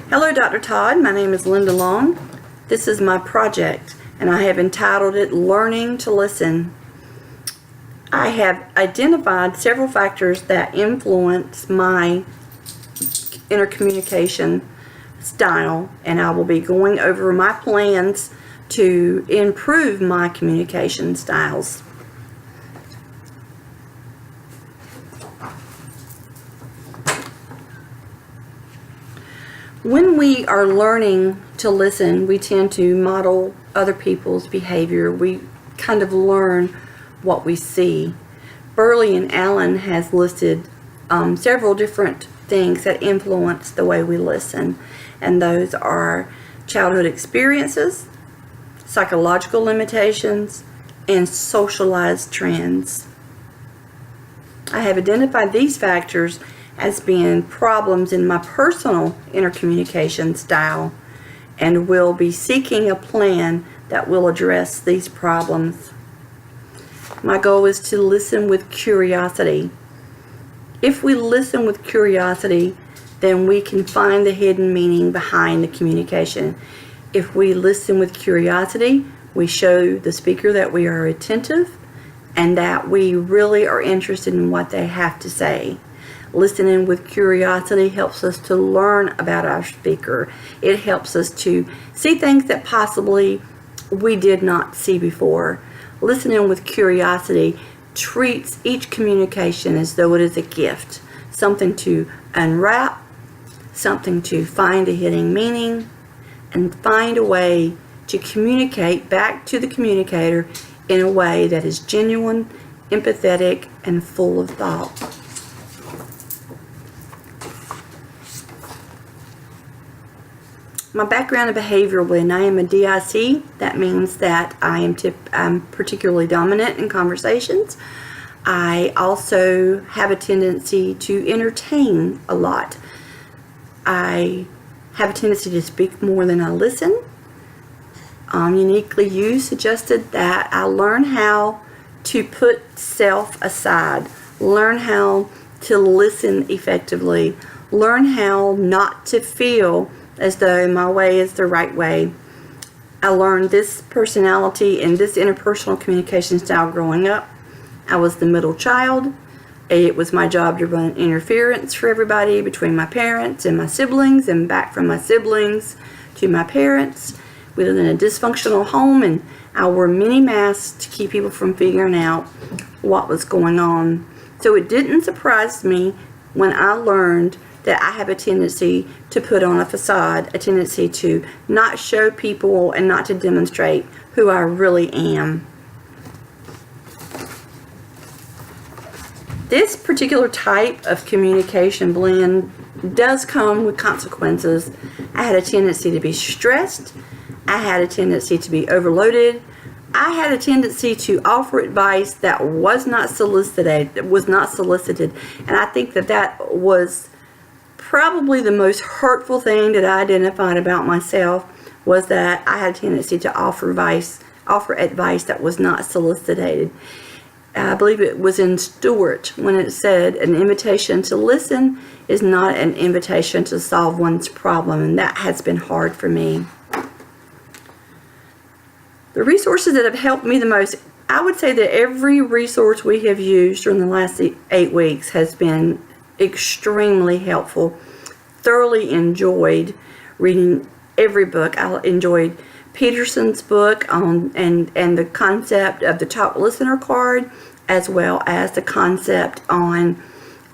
Hello, Dr. Todd. My name is Linda Long. This is my project, and I have entitled it Learning to Listen. I have identified several factors that influence my intercommunication style, and I will be going over my plans to improve my communication styles. When we are learning to listen, we tend to model other people's behavior. We kind of learn what we see. Burley and Allen has listed several different things that influence the way we listen, and those are childhood experiences, psychological limitations, and socialized trends. I have identified these factors as being problems in my personal intercommunication style, and will be seeking a plan that will address these problems. My goal is to listen with curiosity. If we listen with curiosity, then we can find the hidden meaning behind the communication. If we listen with curiosity, we show the speaker that we are attentive and that we really are interested in what they have to say. Listening with curiosity helps us to learn about our speaker. It helps us to see things that possibly we did not see before. Listening with curiosity treats each communication as though it is a gift, something to unwrap, something to find a hidden meaning, and find a way to communicate back to the communicator in a way that is genuine, empathetic, and full of thought. My background in behavioral, and I am a DIC. That means that I'm particularly dominant in conversations. I also have a tendency to entertain a lot. I have a tendency to speak more than I listen. Uniquely You suggested that I learn how to put self aside, learn how to listen effectively, learn how not to feel as though my way is the right way. I learned this personality and this interpersonal communication style growing up. I was the middle child. It was my job to run interference for everybody between my parents and my siblings, and back from my siblings to my parents. We lived in a dysfunctional home, and I wore many masks to keep people from figuring out what was going on. So it didn't surprise me when I learned that I have a tendency to put on a facade, a tendency to not show people and not to demonstrate who I really am. This particular type of communication blend does come with consequences. I had a tendency to be stressed. I had a tendency to be overloaded. I had a tendency to offer advice that was not solicited, and I think that was probably the most hurtful thing that I identified about myself, was that I had a tendency to offer advice that was not solicited. I believe it was in Stewart when it said an invitation to listen is not an invitation to solve one's problem, and that has been hard for me. The resources that have helped me the most, I would say that every resource we have used during the last 8 weeks has been extremely helpful. Thoroughly enjoyed reading every book. I enjoyed Peterson's book on and the concept of the top listener card, as well as the concept on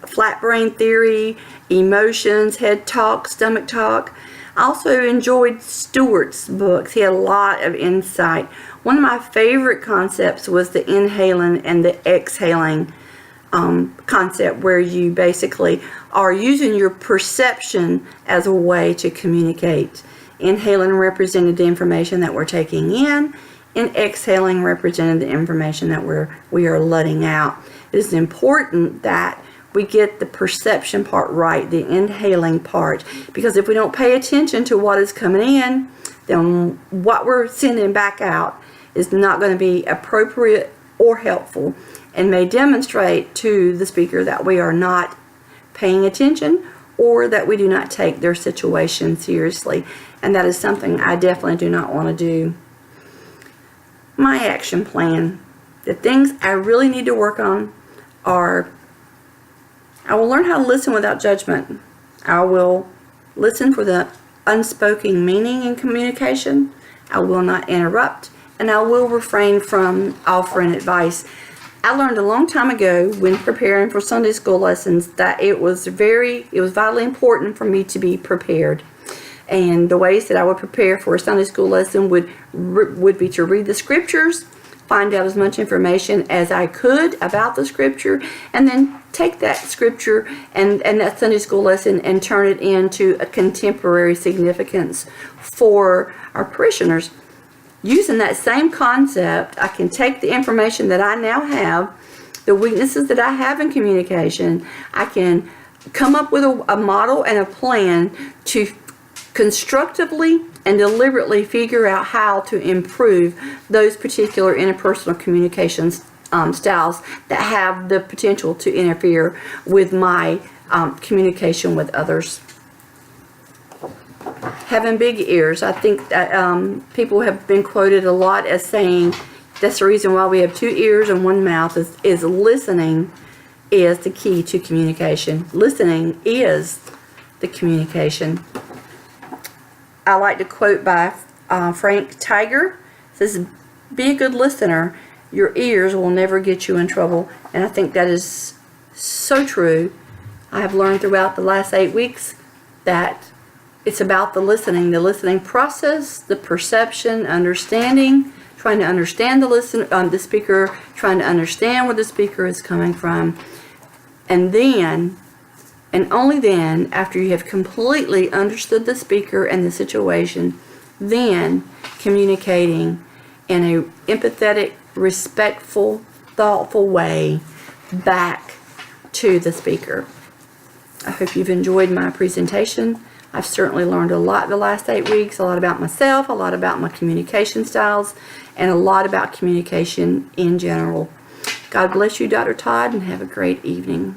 flat brain theory, emotions, head talk, stomach talk. I also enjoyed Stewart's books. He had a lot of insight. One of my favorite concepts was the inhaling and the exhaling concept, where you basically are using your perception as a way to communicate. Inhaling represented the information that we're taking in, and exhaling represented the information that we are letting out. It is important that we get the perception part right, the inhaling part, because if we don't pay attention to what is coming in, then what we're sending back out is not going to be appropriate or helpful, and may demonstrate to the speaker that we are not paying attention or that we do not take their situation seriously. And that is something I definitely do not want to do. My action plan. The things I really need to work on are, I will learn how to listen without judgment. I will listen for the unspoken meaning in communication. I will not interrupt, and I will refrain from offering advice. I learned a long time ago when preparing for Sunday school lessons that it was vitally important for me to be prepared. And the ways that I would prepare for a Sunday school lesson would be to read the scriptures, find out as much information as I could about the scripture, and then take that scripture and that Sunday school lesson and turn it into a contemporary significance for our parishioners. Using that same concept, I can take the information that I now have, the weaknesses that I have in communication, I can come up with a model and a plan to constructively and deliberately figure out how to improve those particular interpersonal communications styles that have the potential to interfere with my communication with others. Having big ears. I think that people have been quoted a lot as saying that's the reason why we have 2 ears and 1 mouth is listening is the key to communication. Listening is the communication. I like to quote by Frank Tiger. It says, "Be a good listener. Your ears will never get you in trouble." And I think that is so true. I have learned throughout the last 8 weeks that it's about the listening process, the perception, understanding, trying to understand the speaker, trying to understand where the speaker is coming from, and then, and only then, after you have completely understood the speaker and the situation, then communicating in a empathetic, respectful, thoughtful way back to the speaker. I hope you've enjoyed my presentation. I've certainly learned a lot the last 8 weeks, a lot about myself, a lot about my communication styles, and a lot about communication in general. God bless you, Dr. Todd, and have a great evening.